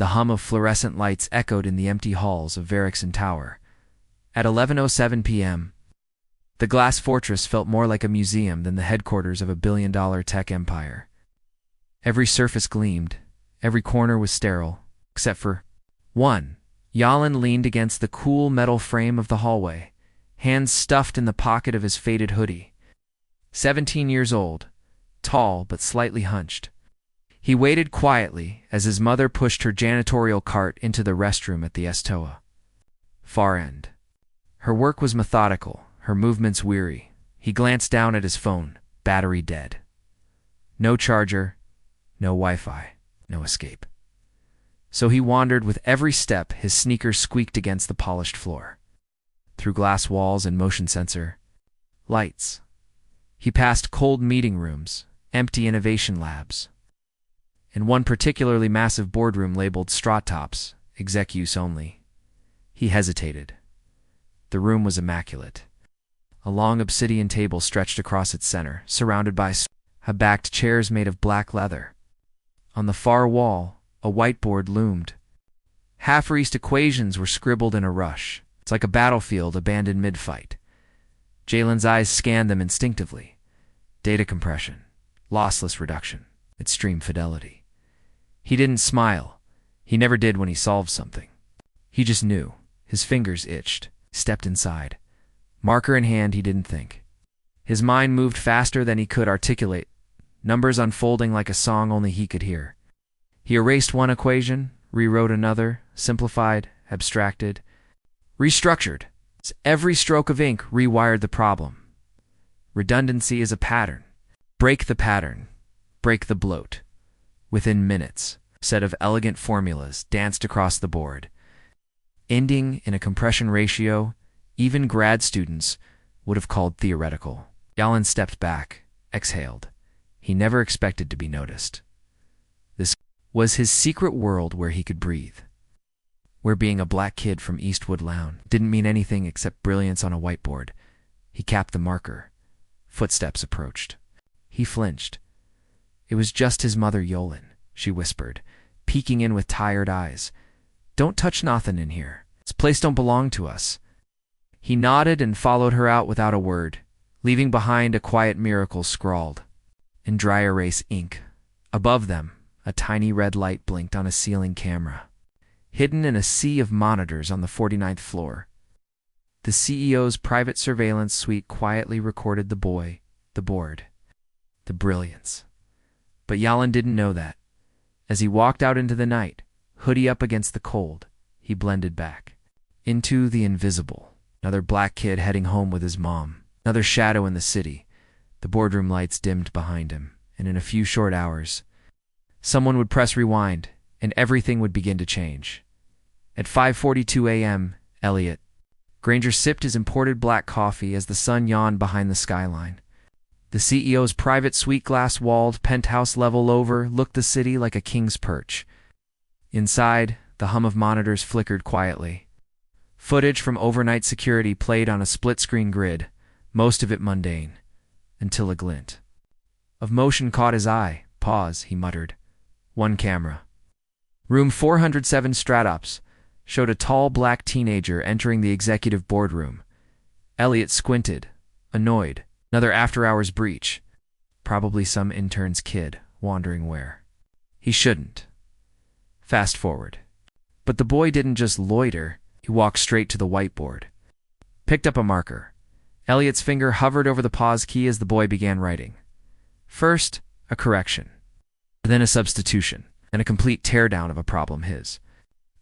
The hum of fluorescent lights echoed in the empty halls of Verickson Tower. At 11:07 p.m., the glass fortress felt more like a museum than the headquarters of a billion-dollar tech empire. Every surface gleamed. Every corner was sterile, except for one. Yalin leaned against the cool metal frame of the hallway, hands stuffed in the pocket of his faded hoodie. 17 years old, tall but slightly hunched. He waited quietly as his mother pushed her janitorial cart into the restroom at the Estoa. Far end. Her work was methodical, her movements weary. He glanced down at his phone, battery dead. No charger, no Wi-Fi, no escape. So he wandered with every step. His sneakers squeaked against the polished floor. Through glass walls and motion sensor lights. He passed cold meeting rooms, empty innovation labs, and one particularly massive boardroom labeled straw tops, exec use only. He hesitated. The room was immaculate. A long obsidian table stretched across its center, surrounded by backed chairs made of black leather. On the far wall, a whiteboard loomed. Half-reached equations were scribbled in a rush. It's like a battlefield abandoned mid-fight. Jalen's eyes scanned them instinctively. Data compression, lossless reduction, extreme fidelity. He didn't smile. He never did when he solved something. He just knew. His fingers itched. Stepped inside. Marker in hand, he didn't think. His mind moved faster than he could articulate, numbers unfolding like a song only he could hear. He erased one equation, rewrote another, simplified, abstracted, restructured. Every stroke of ink rewired the problem. Redundancy is a pattern. Break the pattern. Break the bloat. Within minutes, a set of elegant formulas danced across the board, ending in a compression ratio even grad students would have called theoretical. Yalin stepped back, exhaled. He never expected to be noticed. This was his secret world where he could breathe, where being a black kid from Eastwood Lounge didn't mean anything except brilliance on a whiteboard. He capped the marker. Footsteps approached. He flinched. It was just his mother, Yolin, she whispered, peeking in with tired eyes. "Don't touch nothin' in here. This place don't belong to us." He nodded and followed her out without a word, leaving behind a quiet miracle scrawled in dry erase ink. Above them, a tiny red light blinked on a ceiling camera, hidden in a sea of monitors on the 49th floor. The CEO's private surveillance suite quietly recorded the boy, the board, the brilliance. But Yalin didn't know that. As he walked out into the night, hoodie up against the cold, he blended back into the invisible. Another black kid heading home with his mom. Another shadow in the city. The boardroom lights dimmed behind him, and in a few short hours, someone would press rewind, and everything would begin to change. At 5:42 a.m., Elliot Granger sipped his imported black coffee as the sun yawned behind the skyline. The CEO's private suite glass-walled penthouse level overlooked the city like a king's perch. Inside, the hum of monitors flickered quietly. Footage from overnight security played on a split-screen grid, most of it mundane, until a glint of motion caught his eye. "Pause," he muttered. One camera. Room 407 Stratops showed a tall black teenager entering the executive boardroom. Elliot squinted, annoyed. Another after-hours breach. Probably some intern's kid, wandering where he shouldn't. Fast forward. But the boy didn't just loiter. He walked straight to the whiteboard. Picked up a marker. Elliot's finger hovered over the pause key as the boy began writing. First, a correction. Then a substitution, and a complete teardown of a problem his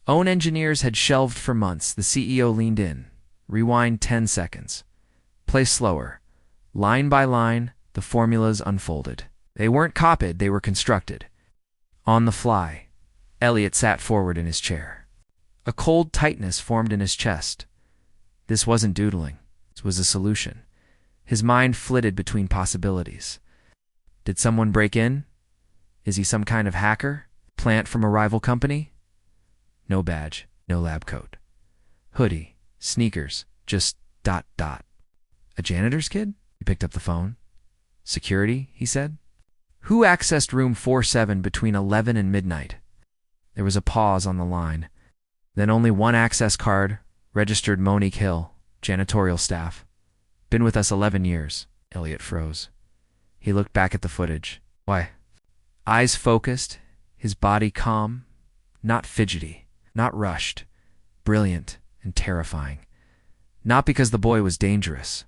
own engineers had shelved for months. The CEO leaned in. Rewind 10 seconds. Play slower. Line by line, the formulas unfolded. They weren't copied, they were constructed. On the fly, Elliot sat forward in his chair. A cold tightness formed in his chest. This wasn't doodling. This was a solution. His mind flitted between possibilities. Did someone break in? Is he some kind of hacker? Plant from a rival company? No badge, no lab coat. Hoodie, sneakers, just ... A janitor's kid? He picked up the phone. Security, he said. Who accessed room 47 between 11 and midnight? There was a pause on the line. Then only one access card, registered Monique Hill, janitorial staff. Been with us 11 years. Elliot froze. He looked back at the footage. Why? Eyes focused, his body calm, not fidgety, not rushed, brilliant and terrifying. Not because the boy was dangerous,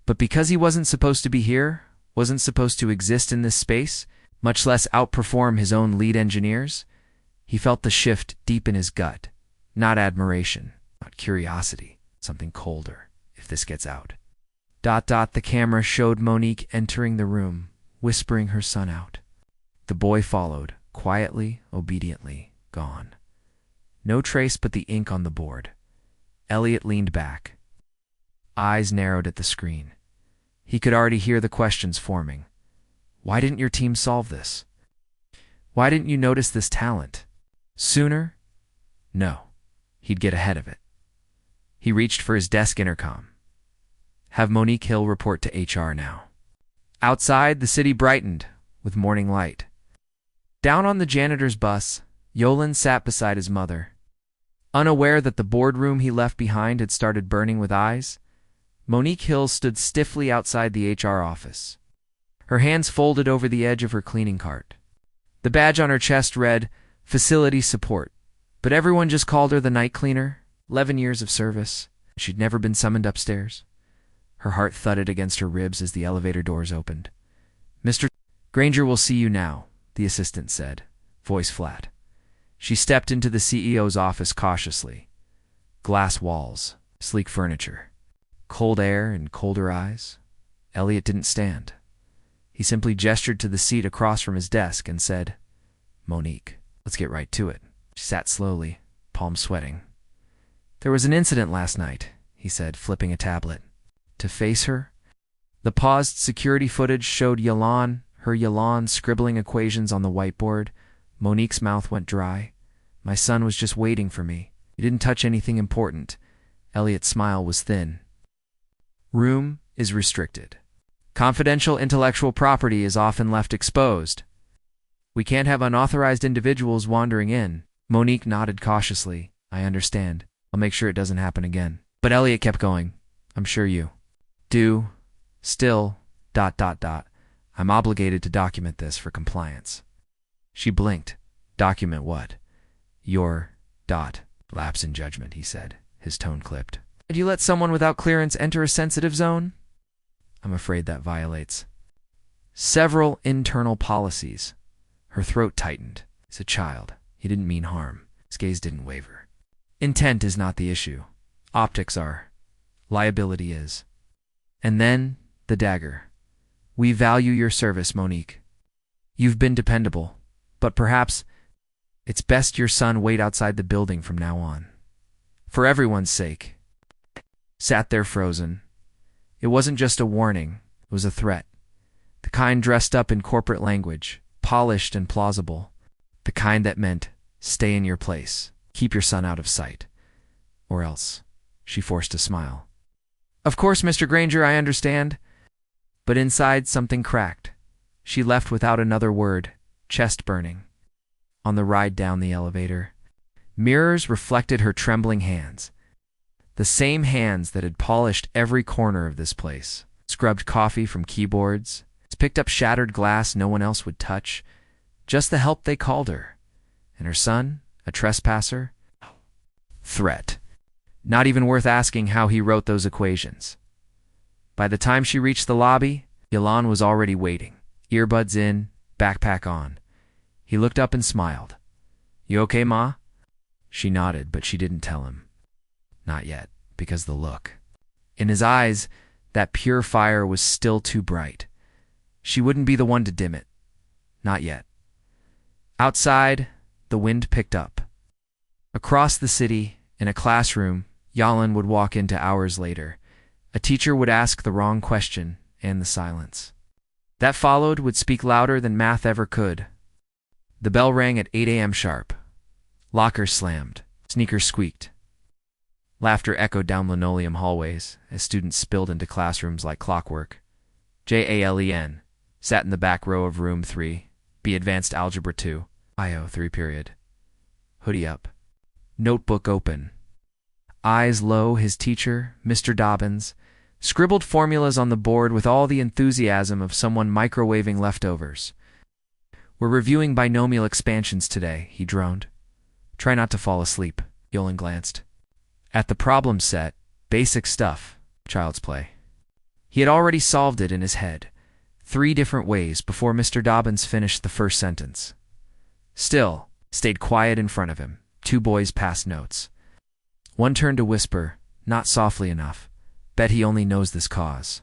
but because he wasn't supposed to be here, wasn't supposed to exist in this space, much less outperform his own lead engineers. He felt the shift deep in his gut. Not admiration, not curiosity, something colder, if this gets out. The camera showed Monique entering the room, whispering her son out. The boy followed, quietly, obediently, gone. No trace but the ink on the board. Elliot leaned back. Eyes narrowed at the screen. He could already hear the questions forming. Why didn't your team solve this? Why didn't you notice this talent? Sooner? No. He'd get ahead of it. He reached for his desk intercom. Have Monique Hill report to HR now. Outside, the city brightened with morning light. Down on the janitor's bus, Yolan sat beside his mother. Unaware that the boardroom he left behind had started burning with eyes, Monique Hill stood stiffly outside the HR office, her hands folded over the edge of her cleaning cart. The badge on her chest read, Facility Support, but everyone just called her the night cleaner. 11 years of service. She'd never been summoned upstairs. Her heart thudded against her ribs as the elevator doors opened. Mr. Granger will see you now, the assistant said, voice flat. She stepped into the CEO's office cautiously. Glass walls, sleek furniture, cold air and colder eyes. Elliot didn't stand. He simply gestured to the seat across from his desk and said, Monique, let's get right to it. She sat slowly, palms sweating. There was an incident last night, he said, flipping a tablet. To face her? The paused security footage showed Yolan scribbling equations on the whiteboard. Monique's mouth went dry. My son was just waiting for me. He didn't touch anything important. Elliot's smile was thin. Room is restricted. Confidential intellectual property is often left exposed. We can't have unauthorized individuals wandering in. Monique nodded cautiously. I understand. I'll make sure it doesn't happen again. But Elliot kept going. I'm sure you do. Still, ... I'm obligated to document this for compliance. She blinked. Document what? Your ... Lapse in judgment, he said, his tone clipped. Did you let someone without clearance enter a sensitive zone? I'm afraid that violates several internal policies. Her throat tightened. He's a child. He didn't mean harm. His gaze didn't waver. Intent is not the issue. Optics are. Liability is. And then, the dagger. We value your service, Monique. You've been dependable, but perhaps it's best your son wait outside the building from now on. For everyone's sake. Sat there frozen. It wasn't just a warning, it was a threat. The kind dressed up in corporate language, polished and plausible. The kind that meant, stay in your place, keep your son out of sight. Or else, she forced a smile. Of course, Mr. Granger, I understand. But inside something cracked. She left without another word, chest burning. On the ride down the elevator, mirrors reflected her trembling hands. The same hands that had polished every corner of this place, scrubbed coffee from keyboards, picked up shattered glass no one else would touch, just the help they called her. And her son, a trespasser? Threat. Not even worth asking how he wrote those equations. By the time she reached the lobby, Yolan was already waiting, earbuds in, backpack on. He looked up and smiled. You okay, Ma? She nodded, but she didn't tell him. Not yet, because the look. In his eyes, that pure fire was still too bright. She wouldn't be the one to dim it. Not yet. Outside, the wind picked up. Across the city, in a classroom, Yolan would walk into hours later. A teacher would ask the wrong question, and the silence that followed would speak louder than math ever could. The bell rang at 8 a.m. sharp. Lockers slammed. Sneakers squeaked. Laughter echoed down linoleum hallways as students spilled into classrooms like clockwork. Jalen sat in the back row of room 3, B Advanced Algebra 2, IO 3 period. hoodie up, notebook open. Eyes low, his teacher, Mr. Dobbins, scribbled formulas on the board with all the enthusiasm of someone microwaving leftovers. "We're reviewing binomial expansions today," he droned. "Try not to fall asleep." Yolan glanced at the problem set. Basic stuff, child's play. He had already solved it in his head, 3 different ways before Mr. Dobbins finished the first sentence. Still, stayed quiet in front of him. 2 boys passed notes. One turned to whisper, not softly enough, "Bet he only knows this cause."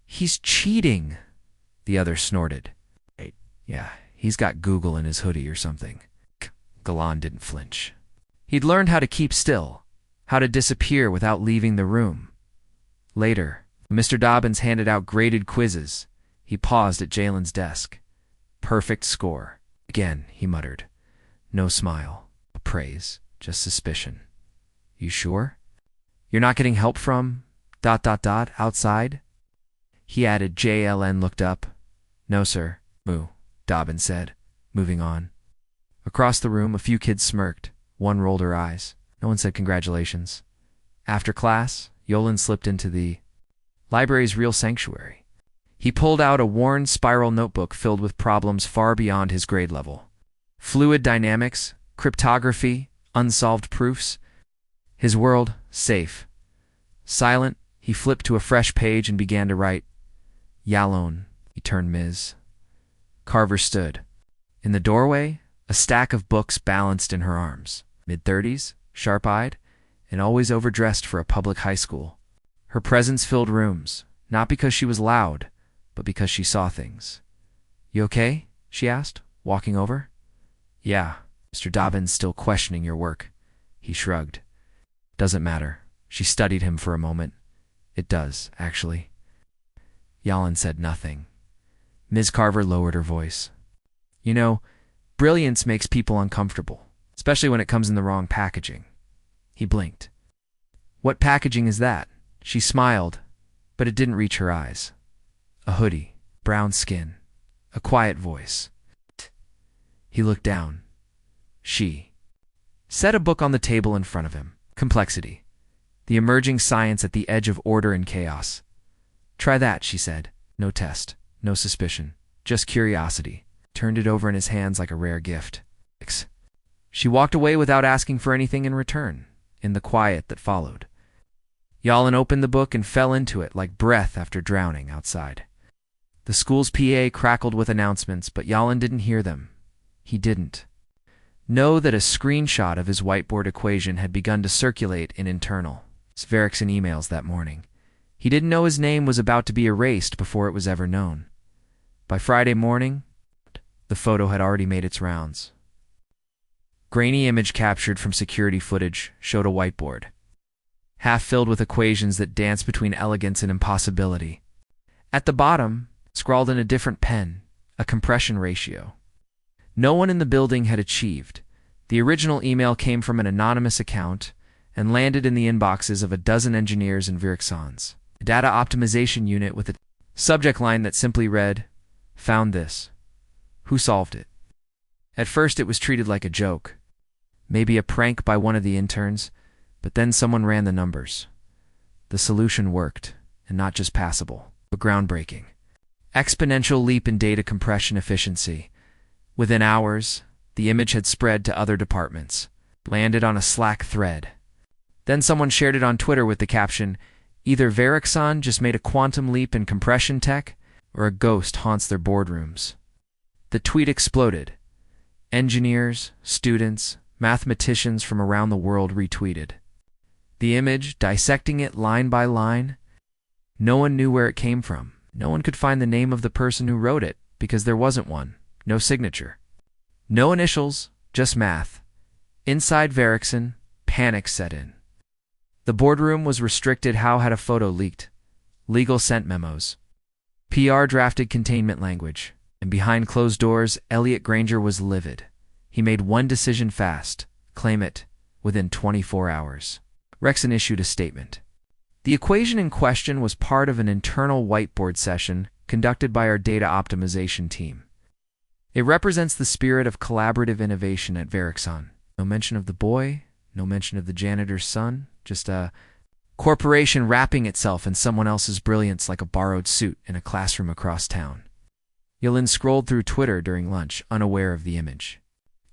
"He's cheating," the other snorted. "Yeah, he's got Google in his hoodie or something." Galan didn't flinch. He'd learned how to keep still, how to disappear without leaving the room. Later, Mr. Dobbins handed out graded quizzes. He paused at Jalen's desk. "Perfect score." "Again," he muttered. No smile, praise, just suspicion. "You sure? You're not getting help from ... outside?" He added. JLN looked up. "No, sir." "Moo," Dobbins said, moving on. Across the room, a few kids smirked. One rolled her eyes. No one said congratulations. After class, Yolan slipped into the library's real sanctuary. He pulled out a worn spiral notebook filled with problems far beyond his grade level. Fluid dynamics, cryptography, unsolved proofs. His world, safe. Silent, he flipped to a fresh page and began to write. "Yalon," he turned Ms. Carver stood. In the doorway, a stack of books balanced in her arms. Mid-30s, sharp-eyed, and always overdressed for a public high school. Her presence filled rooms, not because she was loud, but because she saw things. "You okay?" she asked, walking over. "Yeah." Mr. Dobbins still questioning your work. He shrugged. "Doesn't matter." She studied him for a moment. "It does, actually." Yalon said nothing. Ms. Carver lowered her voice. "You know, brilliance makes people uncomfortable, especially when it comes in the wrong packaging." He blinked. "What packaging is that?" She smiled, but it didn't reach her eyes. "A hoodie, brown skin, a quiet voice." He looked down. She set a book on the table in front of him. Complexity. The emerging science at the edge of order and chaos. "Try that," she said. No test, no suspicion, just curiosity. Turned it over in his hands like a rare gift. She walked away without asking for anything in return, in the quiet that followed. Yalon opened the book and fell into it like breath after drowning outside. The school's PA crackled with announcements, but Yalon didn't hear them. He didn't know that a screenshot of his whiteboard equation had begun to circulate in internal Verickson emails that morning. He didn't know his name was about to be erased before it was ever known. By Friday morning, the photo had already made its rounds. Grainy image captured from security footage showed a whiteboard, half filled with equations that danced between elegance and impossibility. At the bottom, scrawled in a different pen, a compression ratio. No one in the building had achieved. The original email came from an anonymous account and landed in the inboxes of a dozen engineers in Verickson's data optimization unit with a subject line that simply read, "Found this. Who solved it?" At first it was treated like a joke, maybe a prank by one of the interns, but then someone ran the numbers. The solution worked, and not just passable, but groundbreaking. Exponential leap in data compression efficiency. Within hours, the image had spread to other departments, landed on a Slack thread. Then someone shared it on Twitter with the caption, "Either Verickson just made a quantum leap in compression tech, or a ghost haunts their boardrooms." The tweet exploded. Engineers, students, mathematicians from around the world retweeted. The image, dissecting it line by line. No one knew where it came from. No one could find the name of the person who wrote it, because there wasn't one. No signature. No initials, just math. Inside Verickson, panic set in. The boardroom was restricted. How had a photo leaked? Legal sent memos. PR drafted containment language. And behind closed doors, Elliot Granger was livid. He made one decision fast. Claim it within 24 hours. Rexon issued a statement. The equation in question was part of an internal whiteboard session conducted by our data optimization team. It represents the spirit of collaborative innovation at Verickson. No mention of the boy, no mention of the janitor's son, just a corporation wrapping itself in someone else's brilliance like a borrowed suit in a classroom across town. Yulin scrolled through Twitter during lunch, unaware of the image.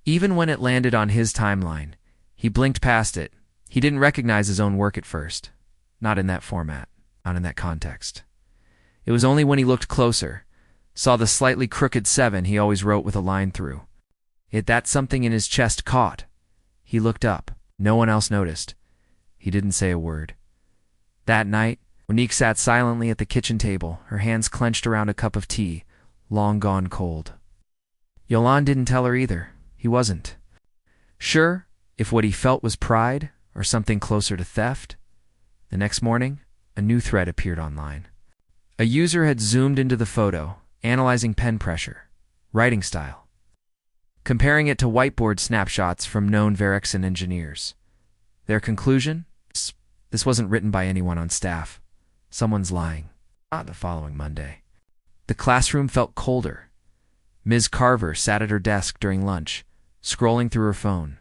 Even when it landed on his timeline, he blinked past it. He didn't recognize his own work at first. Not in that format, not in that context. It was only when he looked closer, saw the slightly crooked 7 he always wrote with a line through. That something in his chest caught. He looked up. No one else noticed. He didn't say a word. That night, Monique sat silently at the kitchen table, her hands clenched around a cup of tea, long gone cold. Yolande didn't tell her either. He wasn't sure if what he felt was pride or something closer to theft. The next morning, a new thread appeared online. A user had zoomed into the photo, analyzing pen pressure, writing style, comparing it to whiteboard snapshots from known Verickson engineers. Their conclusion? This wasn't written by anyone on staff. Someone's lying. Not the following Monday. The classroom felt colder. Ms. Carver sat at her desk during lunch, scrolling through her phone.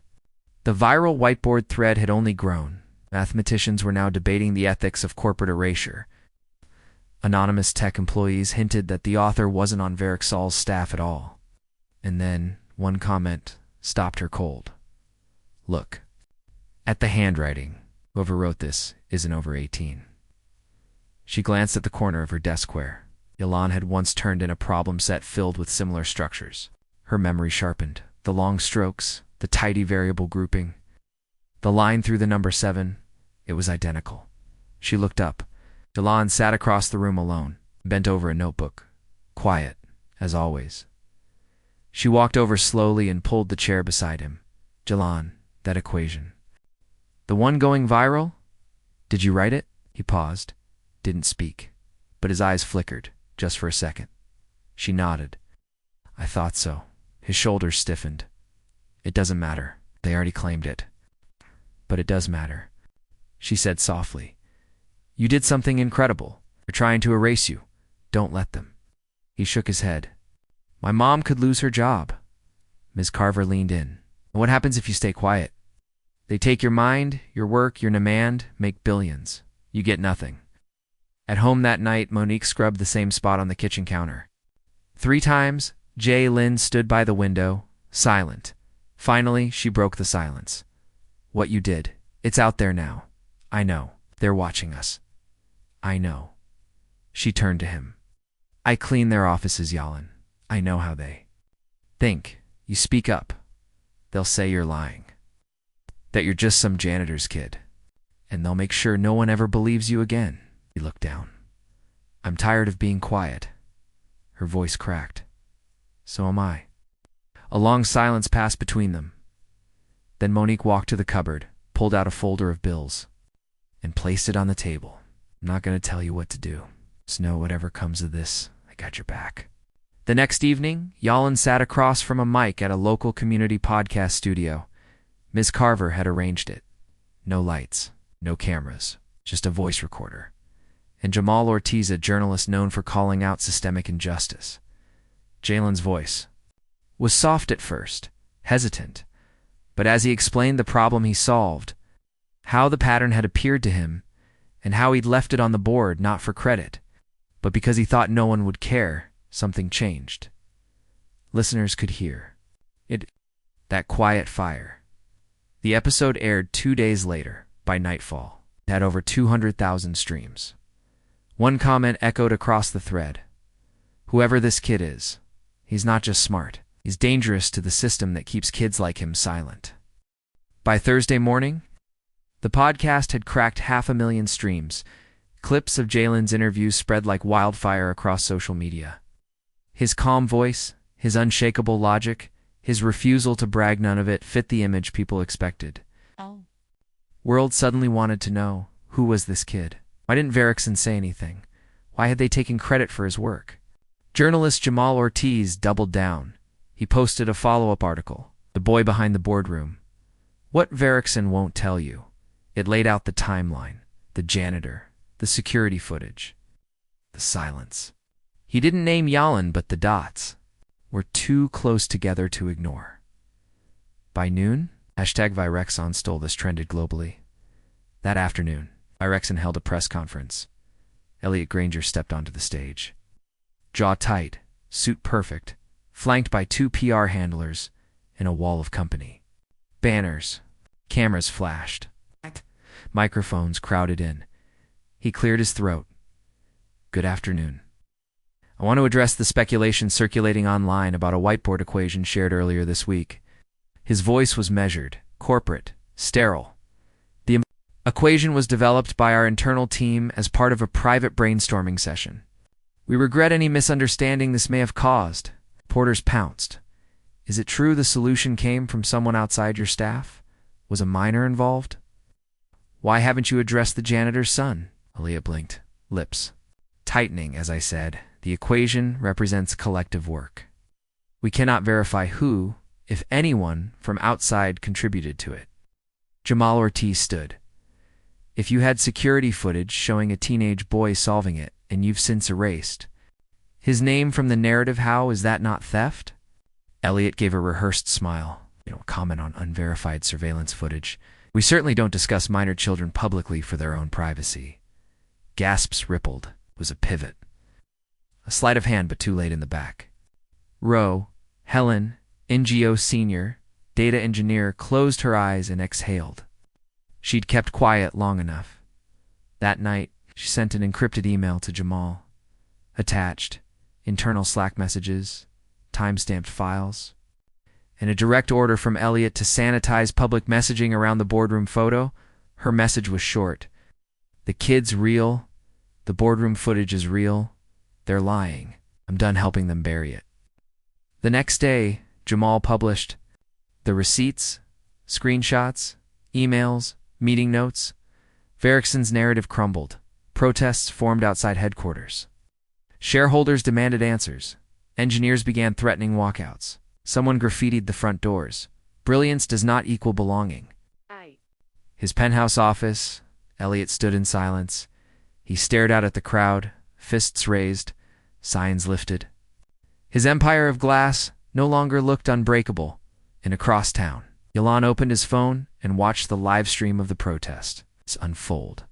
The viral whiteboard thread had only grown. Mathematicians were now debating the ethics of corporate erasure. Anonymous tech employees hinted that the author wasn't on Vericksol's staff at all. And then one comment stopped her cold. Look at the handwriting. Whoever wrote this isn't over 18. She glanced at the corner of her desk where Yolande had once turned in a problem set filled with similar structures. Her memory sharpened. The long strokes, the tidy variable grouping, the line through the number 7, it was identical. She looked up. Yolande sat across the room alone, bent over a notebook, quiet, as always. She walked over slowly and pulled the chair beside him. Yolande, that equation. The one going viral? Did you write it? He paused, didn't speak, but his eyes flickered, just for a second. She nodded. I thought so. His shoulders stiffened. It doesn't matter. They already claimed it. But it does matter. She said softly. You did something incredible. They're trying to erase you. Don't let them. He shook his head. My mom could lose her job. Ms. Carver leaned in. What happens if you stay quiet? They take your mind, your work, your demand, make billions. You get nothing. At home that night, Monique scrubbed the same spot on the kitchen counter. 3 times, Jay Lynn stood by the window, silent. Finally, she broke the silence. What you did, it's out there now. I know. They're watching us. I know. She turned to him. I clean their offices, Yolande. I know how they think. You speak up. They'll say you're lying. That you're just some janitor's kid. And they'll make sure no one ever believes you again. He looked down. I'm tired of being quiet. Her voice cracked. So am I. A long silence passed between them. Then Monique walked to the cupboard, pulled out a folder of bills, and placed it on the table. I'm not going to tell you what to do. Just know whatever comes of this, I got your back. The next evening, Yolande sat across from a mic at a local community podcast studio. Ms. Carver had arranged it. No lights, no cameras, just a voice recorder. And Jamal Ortiz, a journalist known for calling out systemic injustice. Jalen's voice was soft at first, hesitant, but as he explained the problem he solved, how the pattern had appeared to him, and how he'd left it on the board not for credit, but because he thought no one would care, something changed. Listeners could hear it, that quiet fire. The episode aired 2 days later, by nightfall. It had over 200,000 streams. One comment echoed across the thread. Whoever this kid is, he's not just smart. He's dangerous to the system that keeps kids like him silent. By Thursday morning, the podcast had cracked 500,000 streams. Clips of Jalen's interviews spread like wildfire across social media. His calm voice, his unshakable logic, his refusal to brag, none of it fit the image people expected. Oh. World suddenly wanted to know, who was this kid? Why didn't Verickson say anything? Why had they taken credit for his work? Journalist Jamal Ortiz doubled down. He posted a follow-up article, The Boy Behind the Boardroom. What Verickson won't tell you. It laid out the timeline, the janitor, the security footage, the silence. He didn't name Yolande, but the dots were too close together to ignore. By noon, Hashtag Virexon stole this trended globally. That afternoon, Virexon held a press conference. Elliot Granger stepped onto the stage. Jaw tight, suit perfect, flanked by 2 PR handlers and a wall of company. Banners, cameras flashed. Microphones crowded in. He cleared his throat. Good afternoon. I want to address the speculation circulating online about a whiteboard equation shared earlier this week. His voice was measured, corporate, sterile. The equation was developed by our internal team as part of a private brainstorming session. We regret any misunderstanding this may have caused. Porters pounced. Is it true the solution came from someone outside your staff? Was a minor involved? Why haven't you addressed the janitor's son? Elliot blinked, lips tightening as I said. The equation represents collective work. We cannot verify who, if anyone, from outside contributed to it. Jamal Ortiz stood. If you had security footage showing a teenage boy solving it, and you've since erased his name from the narrative, how is that not theft? Elliot gave a rehearsed smile. We don't comment on unverified surveillance footage. We certainly don't discuss minor children publicly for their own privacy. Gasps rippled. It was a pivot. A sleight of hand, but too late in the back. Roe, Helen, NGO senior, data engineer, closed her eyes and exhaled. She'd kept quiet long enough. That night, she sent an encrypted email to Jamal. Attached, internal Slack messages, time-stamped files, and a direct order from Elliot to sanitize public messaging around the boardroom photo. Her message was short. The kid's real. The boardroom footage is real. They're lying. I'm done helping them bury it. The next day, Jamal published the receipts, screenshots, emails, meeting notes. Verickson's narrative crumbled. Protests formed outside headquarters. Shareholders demanded answers. Engineers began threatening walkouts. Someone graffitied the front doors. Brilliance does not equal belonging. His penthouse office, Elliot stood in silence. He stared out at the crowd, fists raised, signs lifted. His empire of glass no longer looked unbreakable. And across town, Yalan opened his phone and watched the live stream of the protest unfold.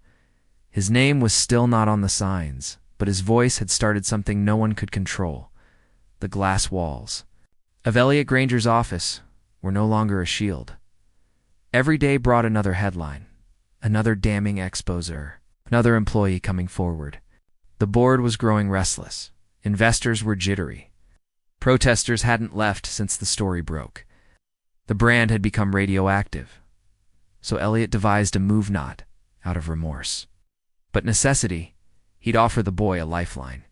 His name was still not on the signs, but his voice had started something no one could control. The glass walls of Elliot Granger's office were no longer a shield. Every day brought another headline, another damning exposure, another employee coming forward. The board was growing restless. Investors were jittery. Protesters hadn't left since the story broke. The brand had become radioactive. So Elliot devised a move not out of remorse, but necessity. He'd offer the boy a lifeline.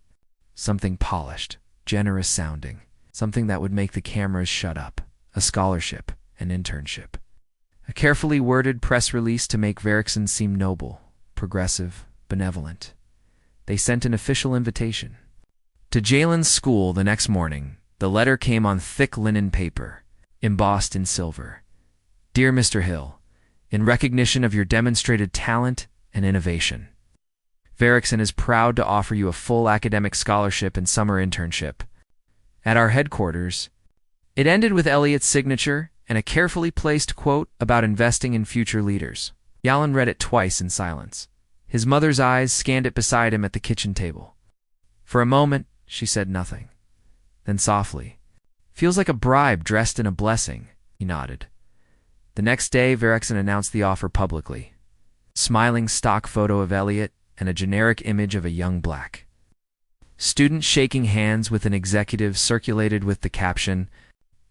Something polished, generous sounding, something that would make the cameras shut up, a scholarship, an internship. A carefully worded press release to make Verickson seem noble, progressive, benevolent. They sent an official invitation. To Jalen's school the next morning, the letter came on thick linen paper, embossed in silver. Dear Mr. Hill, in recognition of your demonstrated talent and innovation, Verickson is proud to offer you a full academic scholarship and summer internship at our headquarters. It ended with Elliot's signature and a carefully placed quote about investing in future leaders. Yalan read it twice in silence. His mother's eyes scanned it beside him at the kitchen table. For a moment, she said nothing. Then softly, "Feels like a bribe dressed in a blessing," he nodded. The next day, Verickson announced the offer publicly. Smiling stock photo of Elliot and a generic image of a young black student shaking hands with an executive circulated with the caption,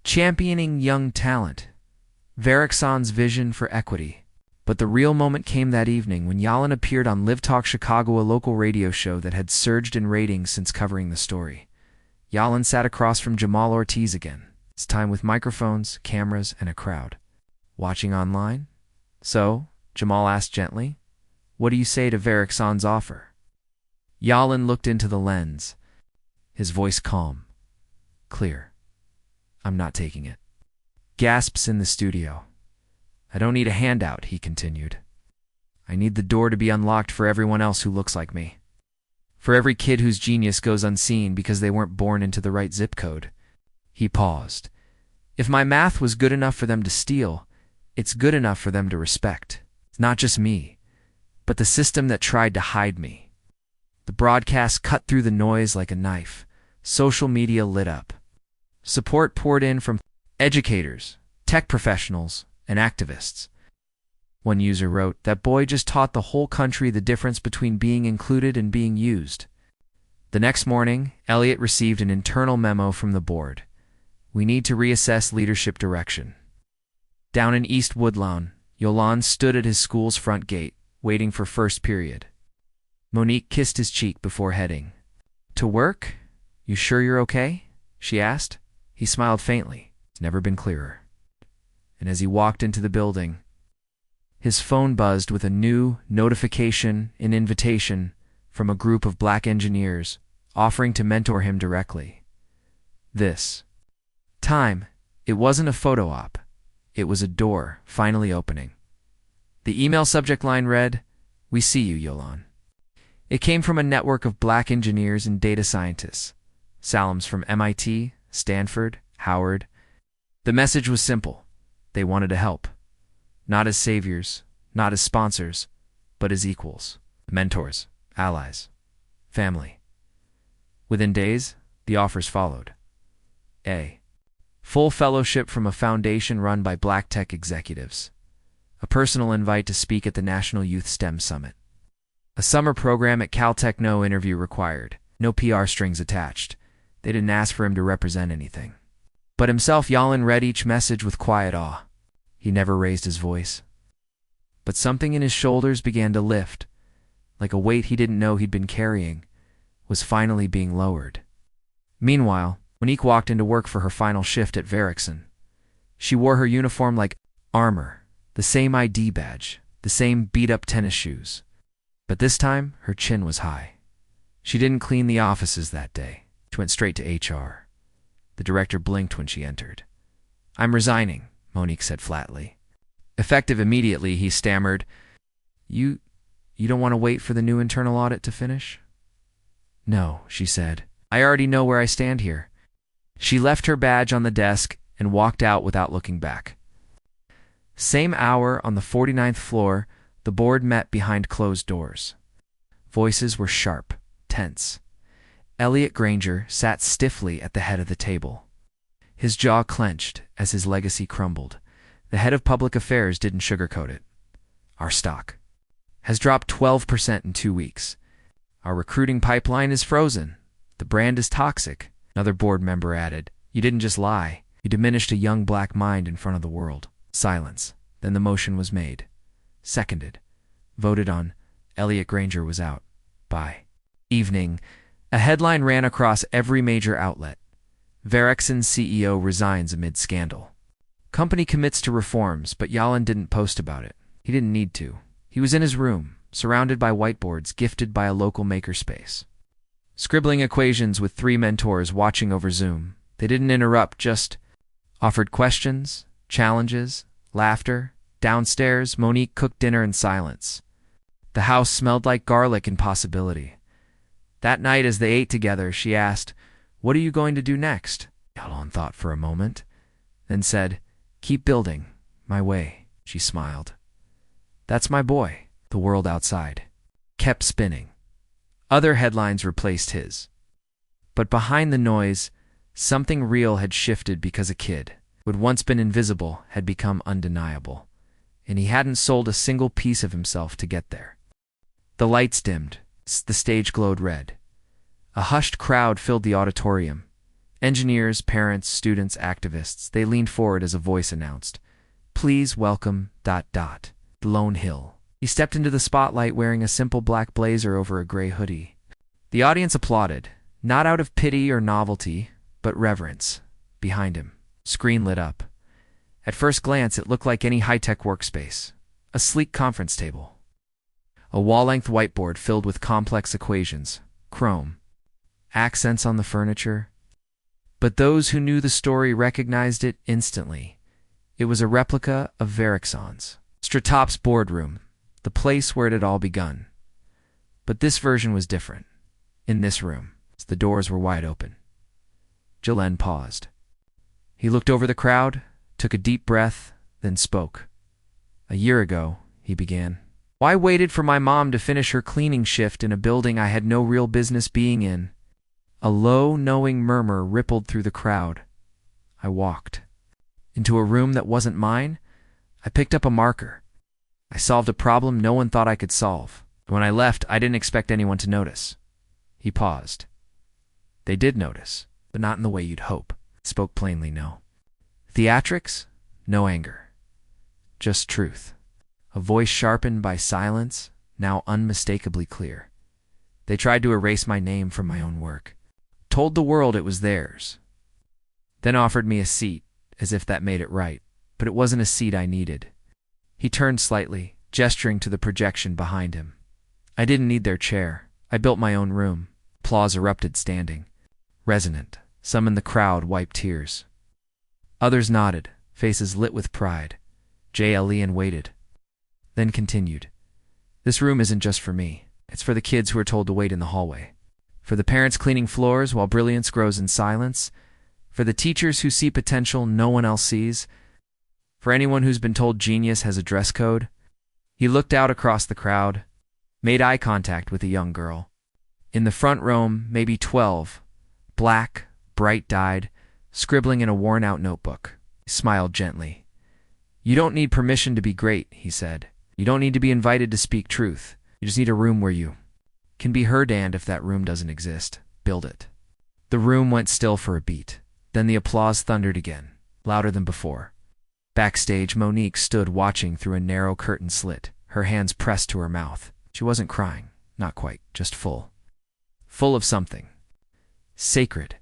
"Championing young talent, Verickson's vision for equity." But the real moment came that evening when Yalan appeared on Live Talk Chicago, a local radio show that had surged in ratings since covering the story. Yalan sat across from Jamal Ortiz again, this time with microphones, cameras, and a crowd. Watching online? So, Jamal asked gently, "What do you say to Verickson's offer?" Yalan looked into the lens, his voice calm, clear. "I'm not taking it." Gasps in the studio. "I don't need a handout," he continued. "I need the door to be unlocked for everyone else who looks like me. For every kid whose genius goes unseen because they weren't born into the right zip code." He paused. "If my math was good enough for them to steal, It's good enough for them to respect. Not just me, but the system that tried to hide me. The broadcast cut through the noise like a knife. Social media lit up. Support poured in from educators, tech professionals, and activists. One user wrote, "That boy just taught the whole country the difference between being included and being used." The next morning, Elliot received an internal memo from the board. "We need to reassess leadership direction." Down in East Woodlawn, Yolande stood at his school's front gate, waiting for first period. Monique kissed his cheek before heading. "To work? You sure you're okay?" she asked. He smiled faintly. It's never been clearer. And as he walked into the building, his phone buzzed with a new notification and invitation from a group of black engineers offering to mentor him directly. This time, it wasn't a photo op. It was a door finally opening. The email subject line read, "We see you, Yolande." It came from a network of black engineers and data scientists. Salams from MIT, Stanford, Howard. The message was simple. They wanted to help. Not as saviors, not as sponsors, but as equals. Mentors, allies, family. Within days, the offers followed. A full fellowship from a foundation run by black tech executives. A personal invite to speak at the National Youth STEM Summit. A summer program at Caltech, no interview required. No PR strings attached. They didn't ask for him to represent anything. But himself, Yolande read each message with quiet awe. He never raised his voice. But something in his shoulders began to lift, like a weight he didn't know he'd been carrying was finally being lowered. Meanwhile, Monique walked into work for her final shift at Verickson. She wore her uniform like armor, the same ID badge, the same beat-up tennis shoes. But this time, her chin was high. She didn't clean the offices that day. She went straight to HR. The director blinked when she entered. "I'm resigning," Monique said flatly. Effective immediately, he stammered, You don't want to wait for the new internal audit to finish?" "No," she said. "I already know where I stand here." She left her badge on the desk and walked out without looking back. Same hour on the 49th floor, the board met behind closed doors. Voices were sharp, tense. Elliot Granger sat stiffly at the head of the table. His jaw clenched as his legacy crumbled. The head of public affairs didn't sugarcoat it. "Our stock has dropped 12% in 2 weeks. Our recruiting pipeline is frozen. The brand is toxic." Another board member added, "You didn't just lie. You diminished a young black mind in front of the world." Silence. Then the motion was made. Seconded. Voted on. Elliot Granger was out. By evening, a headline ran across every major outlet. Verickson CEO resigns amid scandal. Company commits to reforms, but Yolande didn't post about it. He didn't need to. He was in his room, surrounded by whiteboards gifted by a local makerspace. Scribbling equations with 3 mentors watching over Zoom. They didn't interrupt, just offered questions, challenges, laughter. Downstairs, Monique cooked dinner in silence. The house smelled like garlic and possibility. That night, as they ate together, she asked, "What are you going to do next?" Yolande thought for a moment, then said, "Keep building, my way." She smiled. "That's my boy." The world outside kept spinning. Other headlines replaced his. But behind the noise, something real had shifted because a kid, who had once been invisible, had become undeniable. And he hadn't sold a single piece of himself to get there. The lights dimmed. The stage glowed red. A hushed crowd filled the auditorium. Engineers, parents, students, activists. They leaned forward as a voice announced, "Please welcome... Lone Hill." He stepped into the spotlight wearing a simple black blazer over a gray hoodie. The audience applauded, not out of pity or novelty, but reverence. Behind him, screen lit up. At first glance, it looked like any high-tech workspace. A sleek conference table. A wall-length whiteboard filled with complex equations, chrome, accents on the furniture. But those who knew the story recognized it instantly. It was a replica of Verickson's Stratop's boardroom, the place where it had all begun. But this version was different. In this room, the doors were wide open. Jalen paused. He looked over the crowd, took a deep breath, then spoke. A year ago, he began. Why waited for my mom to finish her cleaning shift in a building I had no real business being in? A low, knowing murmur rippled through the crowd. I walked. Into a room that wasn't mine, I picked up a marker. I solved a problem no one thought I could solve. When I left, I didn't expect anyone to notice. He paused. They did notice, but not in the way you'd hope. Spoke plainly, no. Theatrics? No anger. Just truth. A voice sharpened by silence, now unmistakably clear. They tried to erase my name from my own work. Told the world it was theirs. Then offered me a seat, as if that made it right. But it wasn't a seat I needed. He turned slightly, gesturing to the projection behind him. I didn't need their chair. I built my own room. Applause erupted standing. Resonant. Some in the crowd wiped tears. Others nodded, faces lit with pride. J.L.E.N. waited. Then continued. This room isn't just for me. It's for the kids who are told to wait in the hallway. For the parents cleaning floors while brilliance grows in silence. For the teachers who see potential no one else sees. For anyone who's been told genius has a dress code. He looked out across the crowd, made eye contact with a young girl. In the front row, maybe 12, black, bright-dyed, scribbling in a worn-out notebook. He smiled gently. You don't need permission to be great, he said. You don't need to be invited to speak truth. You just need a room where you can be heard, and if that room doesn't exist, build it. The room went still for a beat. Then the applause thundered again, louder than before. Backstage, Monique stood watching through a narrow curtain slit, her hands pressed to her mouth. She wasn't crying, not quite, just full. Full of something. Sacred.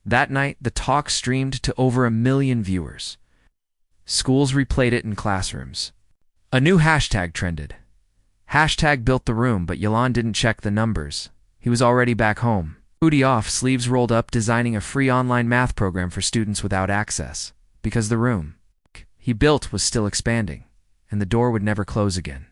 That night, the talk streamed to over 1 million viewers. Schools replayed it in classrooms. A new hashtag trended. Hashtag built the room, but Yalan didn't check the numbers. He was already back home. Hoodie off, sleeves rolled up, designing a free online math program for students without access. Because the room he built was still expanding, and the door would never close again.